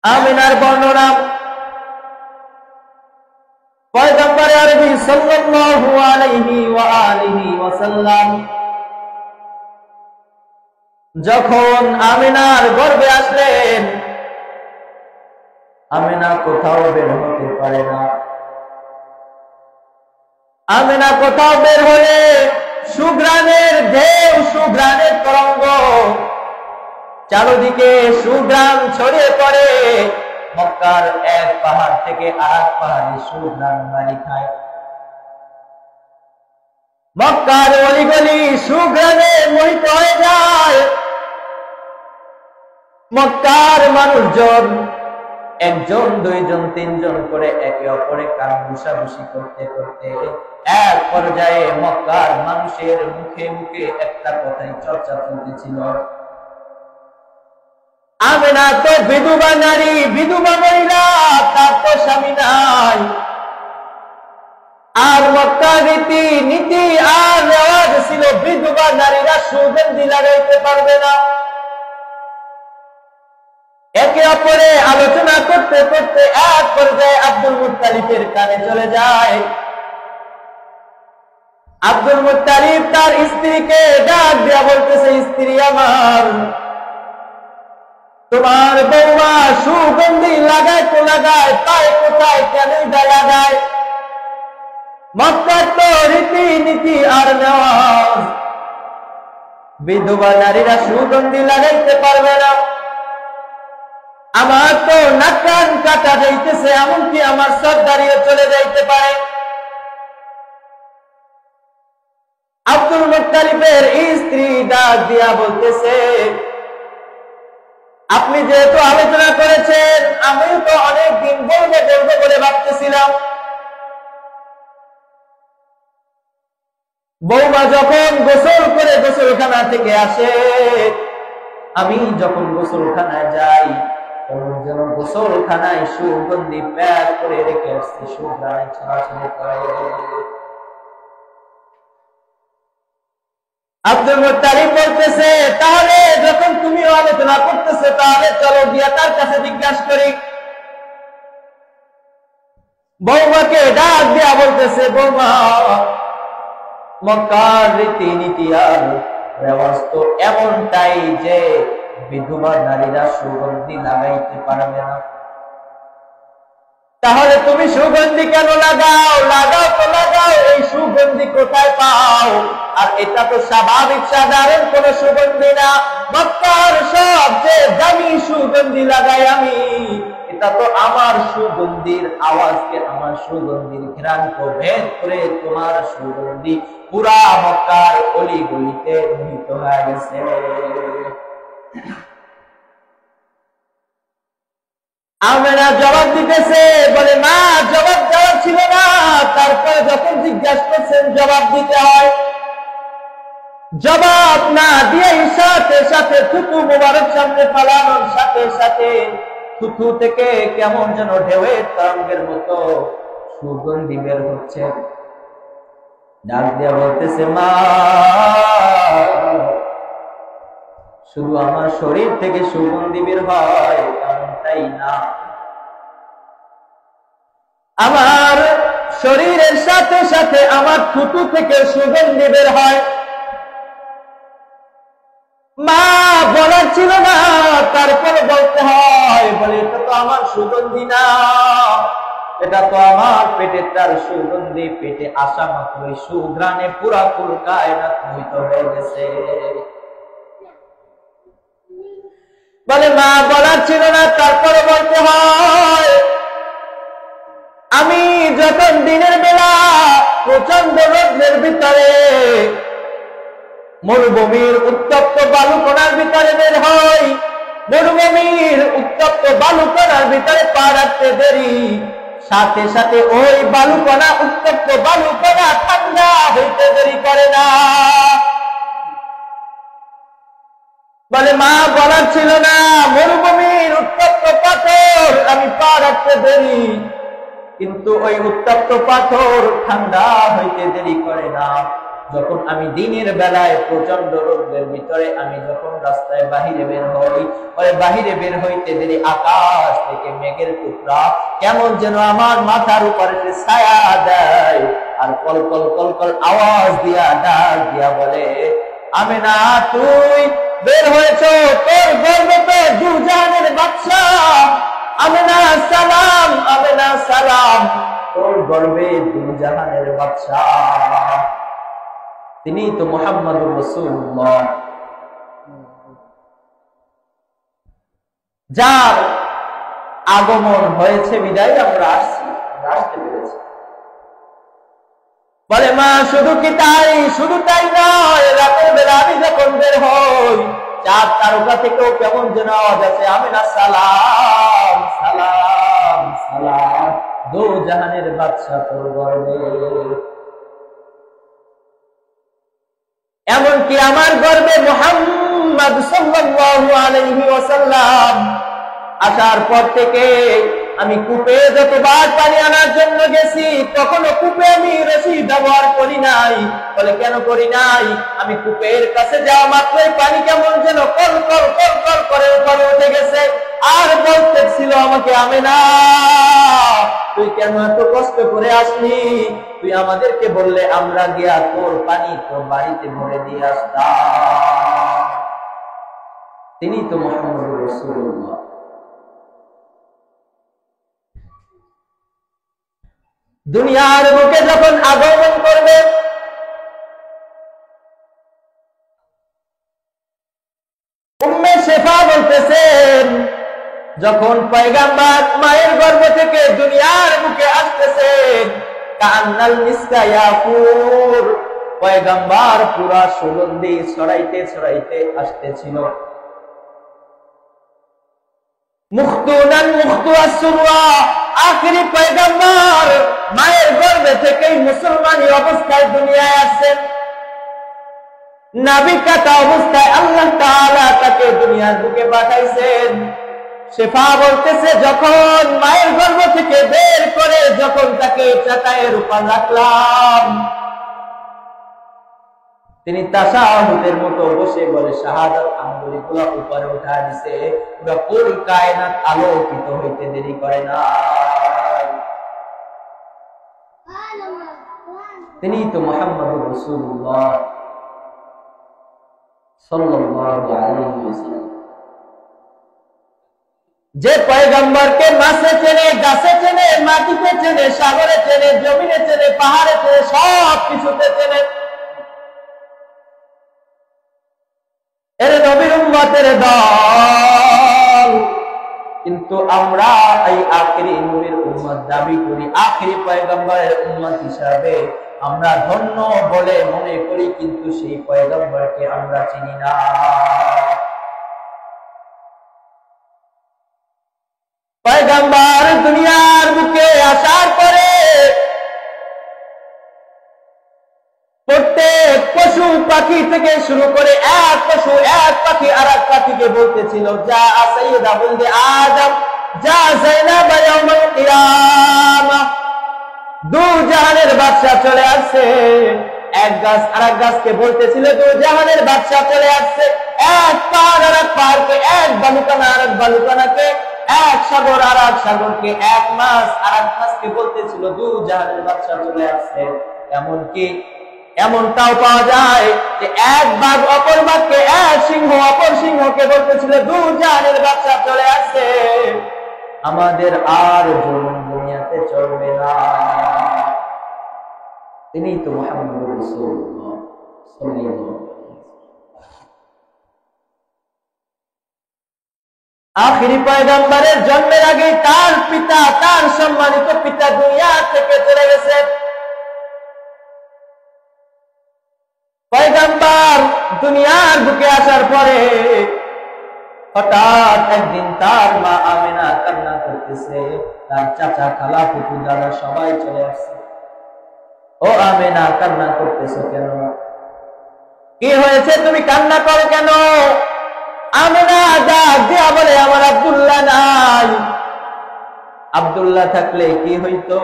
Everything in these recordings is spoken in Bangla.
আমিনার বর্ণনা পয়গম্বর আরবি সাল্লাল্লাহু আলাইহি ওয়া আলিহি ওয়াসাল্লাম যখন আমিনার গর্ভে আসলেন, আমিনা কোথাও বের হতে পারে না। আমিনা কোথাও বের হলে সুঘ্রাণের ঢেউ, সুঘ্রাণের তরঙ্গ, চারদিকে সুঘ্রাণ ছড়িয়ে পড়ে। মক্কার এক পাহাড় থেকে আরেক পাহাড়ে সুঘ্রাণ বাড়ি খায়। মক্কার অলিগলি সুঘ্রাণে মোহিত হয়ে যায়। মক্কার মানুষজন একজন, দুইজন, তিনজন করে একে অপরে কান ঘুষাঘুষি করতে করতে এক পর্যায়ে মক্কার মানুষের মুখে মুখে একটা কথাই চর্চা চলতেছিল, আমিনা তো বিধবা নারী, বিধবা মহিলা, তার তো স্বামী নাই। আর মক্কার রীতি নীতি আর রেওয়াজ ছিল বিধবা নারীরা সুগন্ধি লাগাইতে পারবে না। একে অপরে আলোচনা করতে করতে এক পর্যায়ে আব্দুল মুত্তালিবের কানে চলে যায়। আব্দুল মুত্তালিব তার স্ত্রীকে ডাক দিয়া বলতেছে, স্ত্রী আমার, তোমার বৌমা সুগন্ধি লাগায় তো লাগায়, পায় কোথায় কেন লাগায়? মক্কার তো রীতি নীতি আর নেওয়াজ, বিধবা নারীরা সুগন্ধি লাগাইতে পারবে না। আমার তো নাক কান কাটা যাইতেছে, এমনকি আমার সব দাঁড়িয়ে চলে যাইতে পারে। আব্দুল মুত্তালিবের স্ত্রী ডাক দিয়া বলতেছে, আপনি যেহেতু আলোচনা করেছেন, আমিও তো অনেকদিন বলবো বলবো বলে ভাবতেছিলাম। বৌমা যখন গোসল করে গোসলখানা থেকে আসে, আমি যখন গোসলখানায় যাই, তখন যেন গোসলখানায় সুগন্ধি প্যাক করে রেখে আসছে, সুঘ্রাণে ছড়াছড়ি করে। আব্দুল মুত্তালিব বলতেছে, তাহলে যখন তুমিও আলোচনা করতেছে, তাহলে চলো গিয়া তার কাছে জিজ্ঞাসা করি। বৌমাকে ডাক দিয়া বলতেছে, বৌমা, মক্কার রীতি নীতি আর রেওয়াজ তো এমনটাই যে বিধবা নারীরা সুগন্ধি লাগাইতে পারবে না। তাহলে তুমি সুগন্ধি কেন লাগাও? লাগাও তো লাগাও, এই সুগন্ধি কোথায় পাও? আর এটা তো স্বাভাবিক সাধারণ কোন সুগন্ধি না, মক্কার সবচেয়ে দামি সুগন্ধি লাগাই আমি। এটা তো আমার সুগন্ধির আওয়াজকে, আমার সুগন্ধির ঘ্রাণকে ভেদ করে তোমার সুগন্ধি পুরা মক্কার অলি গলিতে মোহিত হয়ে গেছে। আমিনা জবাব দিতেছে, বলে মা, জবাব দেওয়ার ছিল না। তারপরে যখন জিজ্ঞাসা করছেন জবাব দিতে হয়। জবাব না দিয়ে সাথে সাথে থুতু মুবারক সামনে ফালানোর সাথে সাথে থুতু থেকে কেমন যেন ঢেউয়ের তরঙ্গের মতো সুগন্ধি বের হচ্ছে। ডাক দিয়া বলতেছে, মা, শুধু আমার শরীর থেকে সুগন্ধি বের হয় এমনটাই না, আমার শরীরের সাথে সাথে আমার থুতু থেকে সুগন্ধি বের হয়। মা, বলার ছিল না, তারপরে বলতে হয়। বলে, এটা তো আমার সুগন্ধি না, এটা তো আমার পেটের তার সুগন্ধি। পেটে আসা মাত্রই সুঘ্রাণে পুরা ফুল কায়নাত মোহিত হয়ে গেছে। বলে, মা, বলার ছিল না, তারপরে বলতে হয়। আমি যখন দিনের বেলা প্রচন্ড রোদের ভিতরে মরুভূমির উত্তপ্ত বালুকণার ভিতরে বের হই, মরুভূমির উত্তপ্ত বালুকণার ভিতরে পা রাখতে দেরি, সাথে সাথে ওই বালুকণা, উত্তপ্ত বালুকণা ঠান্ডা হইতে দেরি করে না। বলে, মা, বলার ছিল না, মরুভূমির উত্তপ্ত পাথর আমি পা রাখতে দেরি, কিন্তু ওই উত্তপ্ত পাথর ঠান্ডা হইতে দেরি করে না। যখন আমি দিনের বেলায় প্রচন্ড রোদের ভিতরে আমি যখন রাস্তায় বাহিরে বের হই, পরে বাহিরে বের হইতে দেরি আকাশ থেকে মেঘের টুকরা কেমন যেন আমার মাথার উপরে ছায়া দেয়, আর কলকল কলকল আওয়াজ দিয়া ডাক দিয়া বলে, আমেনা তুই বের হয়েছ, তোর গর্বে তো দুজাহানের বাদশা। আমেনা সালাম, আমেনা সালাম, তোর গর্বে দুজাহানের বাদশা। তিনি তো মুহাম্মদুর রাসূলুল্লাহ, যার আগমন হয়েছে বিদায় আমরা আসতে পেরেছি। বলে মা শুধু কি তাই, শুধু তাই নয়, রাতের বেলা আমি যখন বের হই, চাঁদ তারকা থেকেও কেমন যেন আওয়াজ আছে, আমিনা সালাম সালাম সালাম, দো জাহানের বাদশা তোর গর্বে। এমনকি আমার গর্বে মুহাম্মদ সাল্লাল্লাহু আলাইহি ওয়াসাল্লাম আসার পর থেকে আমি কূপে যতবার পানি আনার জন্য গেছি, তখনও কূপে আমি রশি ব্যবহার করি নাই। বলে কেন করি নাই? আমি কূপের কাছে যাওয়া মাত্রই পানি কেমন যেন কল কল কল কল করে উপরে উঠে গেছে, আর বলতেছিল আমাকে, আমেনা তুই কেন এত কষ্ট করে আসলি? তুই আমাদেরকে বললে আমরা গিয়া তোর পানি তোর বাড়িতে ভরে দিয়ে আসতাম। তিনি তো মুহাম্মদুর রাসূলুল্লাহ। দুনিয়ার বুকে যখন আগমন করবে, উম্মে শেফা বলতেছেন, যখন পয়গাম্বর মায়ের গর্ভ থেকে দুনিয়ার বুকে আসতেছেন, কান্নাল মিসকা ইয়াফুর, পয়গাম্বর পুরা সুগন্ধি ছড়াইতে ছড়াইতে আসতেছিল। মুখতুনান মুখতুয়াস সুরওয়া, আখেরি পয়গাম্বর মায়ের গর্ভে থেকেই মুসলমানি অবস্থায় দুনিয়ায় আসছেন। নাবী কাটা অবস্থায় আল্লাহ তাআলা তাকে দুনিয়ার বুকে পাঠাইছেন। শেফা বলতেছে, যখন মায়ের গর্ভ থেকে বের করে যখন তাকে চাটাইয়ের উপর রাখলাম, তিনি তাশাহুদের মতো বসে বলে শাহাদাত আঙ্গুলগুলো উপরে উঠা দিছে, পুরো কুল কায়নাত আলোকিত হইতে দেরি করে না। তিনি তো মুহাম্মদুর রাসূলুল্লাহ সাল্লাল্লাহু আলাইহি ওয়াসাল্লাম, যে পয়গম্বরকে মাছে চেনে, গাছে চেনে, মাটিতে চেনে, সাগরে চেনে, জমিনে চেনে, পাহাড়ে চেনে, সব কিছুতে চেনে। এর নবীর উম্মতের দল, কিন্তু আমরা এই আখেরি নবীর উম্মত দাবি করি, আখেরি পয়গম্বরের উম্মত হিসাবে আমরা ধন্য বলে মনে করি, কিন্তু সেই পয়গম্বরকে আমরা চিনি না। পয়গম্বর দুনিয়ার বুকে আসার পরে প্রত্যেক পশু পাখি থেকে শুরু করে এক পশু এক পাখি আর এক পাখিকে বলতেছিল, যা সাইয়্যিদা বুলদে আদম, যা যায়নাব ইয়াউমুল কিয়ামা, দু জাহানের বাদশা চলে আসছে। এক গাছ আর এক গাছকে বলতেছিল, দু জাহানের বাদশা চলে আসছে। এক পাহাড় আর এক পাহাড়কে, এক বালুকানা আর এক বালুকানাকে, এক সাগর আর এক সাগরকে, এক মাছ আর এক মাছকে বলতেছিল, দু জাহানের বাদশা চলে আসছে। এমনকি এমনটাও পাওয়া যায় যে এক বাঘ অপর বাঘকে, এক সিংহ অপর সিংহকে বলতেছিল, দু জাহানের বাদশা চলে আসছে, আমাদের আর জুলুম দুনিয়াতে চলবে না। তিনি তো মুহাম্মদুর রাসূলুল্লাহ সাল্লাল্লাহু আলাইহি ওয়াসাল্লাম। আখেরি পয়গম্বরের জন্মের আগে তার পিতা, তার সম্মানিত পিতা দুনিয়া থেকে চলে গেছেন। পয়গম্বর দুনিয়ার বুকে আসার পরে হঠাৎ একদিন তার মা আমেনা কান্না করতেছে, তার চাচা, খালা, ফুফু, দাদা সবাই চলে আসছে। ও আমেনা, কান্না করতেছো কেন? কি হয়েছে, তুমি কান্না করো কেন? আমেনা ডাক দিয়া বলে, আমার আব্দুল্লাহ নাই। আব্দুল্লাহ থাকলে কি হইতো?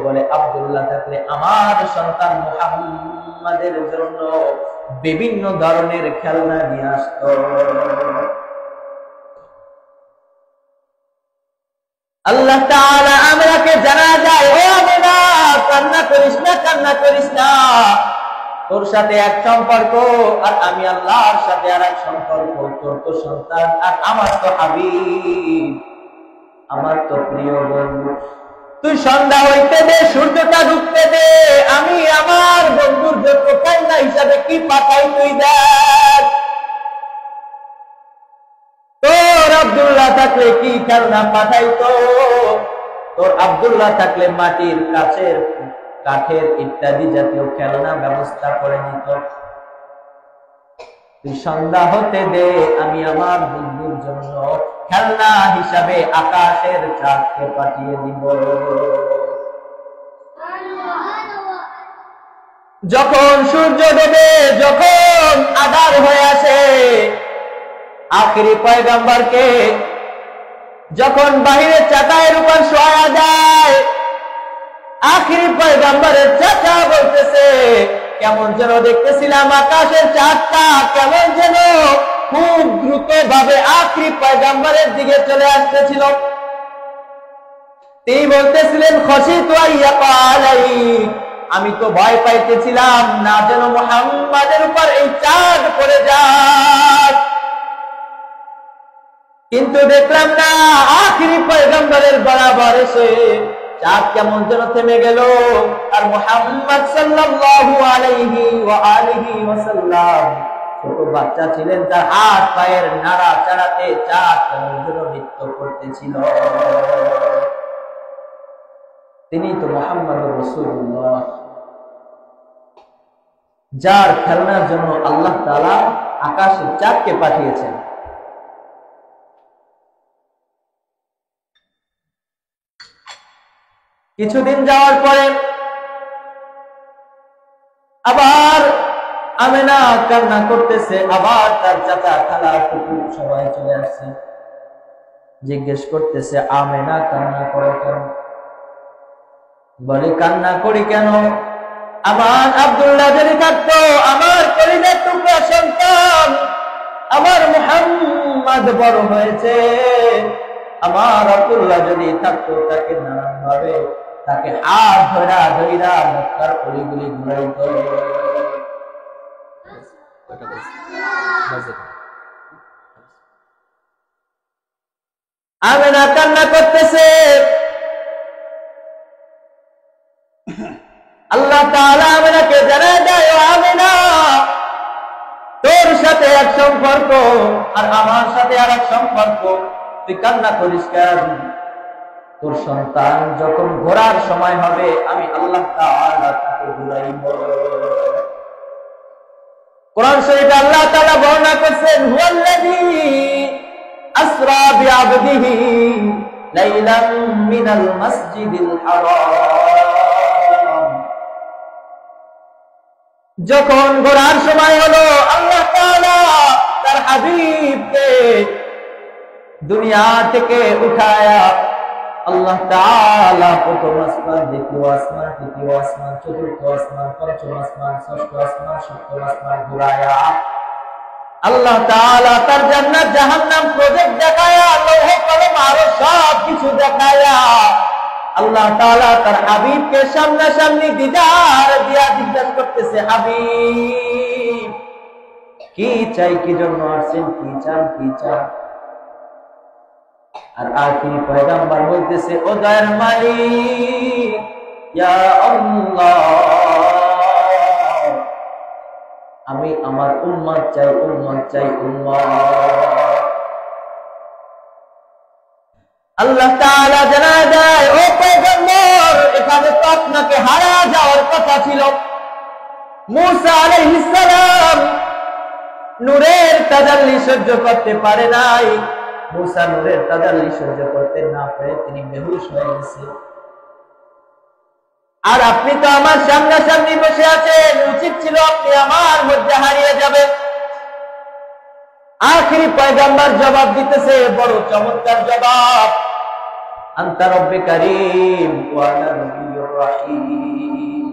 বলে, আব্দুল্লাহ থাকলে আমার সন্তান মুহাম্মদ মুহাম্মাদের জন্য বিভিন্ন ধরনের খেলনা নিয়ে আসতো। আল্লাহ তাআলা আমরাকে জানা যায়, ও আমেনা কান্না করিস না, কান্না করিস না, তোর সাথে এক সম্পর্ক আর আমি আল্লাহর সাথে আর এক সম্পর্ক, তোর তো সন্তান আর আমার তো হাবিব, আমার তো প্রিয় বন্ধু। তুই সন্ধ্যা হইতে দে, সূর্যটা ডুবতে দে, আমি আমার বন্ধুর জন্য কান্না হিসাবে কি পাঠাই তুই দেখ। তোর আব্দুল্লাহ থাকলে কি খেলনা পাঠাইতো, তোর আব্দুল্লাহ থাকলে মাটির কাঠের ইত্যাদি জাতীয় খেলনা ব্যবস্থা করে দিত। তুই সন্ধ্যা হতে দে, আমি আমার বন্ধুর জন্য খেলনা হিসাবে আকাশের চাঁদকে পাঠিয়ে দিব। যখন সূর্য ডোবে, যখন আঁধার হয়ে আসে, আখিরি পয়গম্বরকে যখন বাহিরে চাটাইয়ের উপর শোয়া যায়, আখিরি পয়গম্বরের চাচা বলতেছে, কেমন যেন দেখতেছিলাম আকাশের চাঁদটা কেমন যেন খুব দ্রুত ভাবে আখিরি পয়গম্বরের দিকে চলে আসতেছিল। তিনি বলতেছিলেন, খশিতু আইয়াকা আলাই, আমি তো ভয় পাইতেছিলাম না যেন মুহাম্মাদের উপর এই চাঁদ পড়ে যায়। কিন্তু দেখলাম না, আখিরি পয়গম্বরের বরাবর এসে চাঁদ কেমন যেন থেমে গেল, আর মুহাম্মদ সাল্লাল্লাহু আলাইহি ওয়া আলিহি ওয়াসাল্লাম ছোট বাচ্চা ছিলেন, তার হাত পায়ের নাড়া চাড়াতে চাঁদ কেমন যেন নৃত্য করতেছিল। তিনি তো মুহাম্মদুর রাসূলুল্লাহ, যার খেলনার জন্য আল্লাহ তাআলা আকাশের চাঁদকে পাঠিয়েছেন। কিছুদিন যাওয়ার পরে আবার আমেনা কান্না করতেছে, আবার তার চাচা খালা ফুফু সবাই চলে আসছে, জিজ্ঞেস করতেছে, আমেনা কান্না করো কেন? বলে, কান্না করি কেন, আমার আব্দুল্লাহ যদি থাকতো, আমার কলিজার টুকরা সন্তান আমার মুহাম্মদ বড় হয়েছে, আমার আব্দুল্লাহ যদি থাকতো, তাকে নানান ভাবে তাকে হাত ধরা ধরা মক্কার অলিগুলি ঘুরাইতো। আমেনা কান্না করতেছে। আল্লাহ তাআলা আমেনাকে জানায় দেয়, ও আমেনা, তোর সাথে এক সম্পর্ক আর আমার সাথে আর এক সম্পর্ক, তুই কান্না করিস কেন? তোর সন্তান যখন ঘোরার সময় হবে, আমি আল্লাহ তাআলা তাকে ঘুরাইব। কোরআন শরীফে আল্লাহ তাআলা বর্ণনা করেছেন, হুয়াল্লাযী আসরা বিআবদিহি লাইলাম মিনাল মাসজিদিল হারাম। যখন ঘোরার সময় হলো, আল্লাহ তাআলা তার হাবিবকে দুনিয়া থেকে উঠায়া আল্লাহ তাআলা প্রথম আসমান, দ্বিতীয় আসমান, তৃতীয় আসমান, চতুর্থ আসমান, পঞ্চম আসমান, ষষ্ঠ আসমান, সপ্তম আসমান ঘুরায়া আল্লাহ তাআলা তার জান্নাত জাহান্নাম প্রজেক্ট দেখায়া, লৌহ কলম আরো সব কিছু দেখায়া আল্লাহ তাআলা তার হাবিবকে সামনাসামনি দিদার দিয়া জিজ্ঞাসা করতেছে, হাবিব কি চাই, কি জন্য আসছেন, কি চান, কি চান? আর আখিরি পয়গম্বর বলতেছে, ও দয়ার মালিক, ইয়া আল্লাহ, আমি আমার উম্মত চাই, উম্মত চাই, উম্মত। আল্লাহ তাআলা জানায় দেয়, ও পয়গম্বর, এখানে তো আপনাকে হারা যাওয়ার কথা ছিল। মূসা আলাইহিস সালাম নূরের তাজাল্লি সহ্য করতে পারে নাই। মূসা নূরের তাজাল্লি সহ্য করতে না পারে তিনি বেহুশ হয়ে গেছে। আর আপনি তো আমার সামনাসামনি বসে আছেন, উচিত ছিল আপনি আমার মধ্যে হারিয়ে যাবেন। আখিরি পয়গম্বর জবাব দিতেছে, বড় চমৎকার জবাব, আনতা রব্বে কারীম ওয়া আনা নবিয়্যুর রাহিম।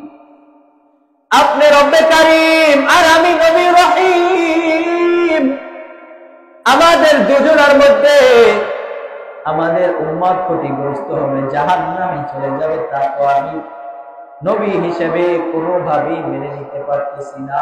আপনি রব্বে কারীম আর আমি নবী রহিম। আমাদের দুজনের মধ্যে আমাদের উম্মত ক্ষতিগ্রস্ত হবে, জাহান্নামে চলে যাবে, তা তো আমি নবী হিসেবে কোনোভাবেই মেনে নিতে পারতেছি না।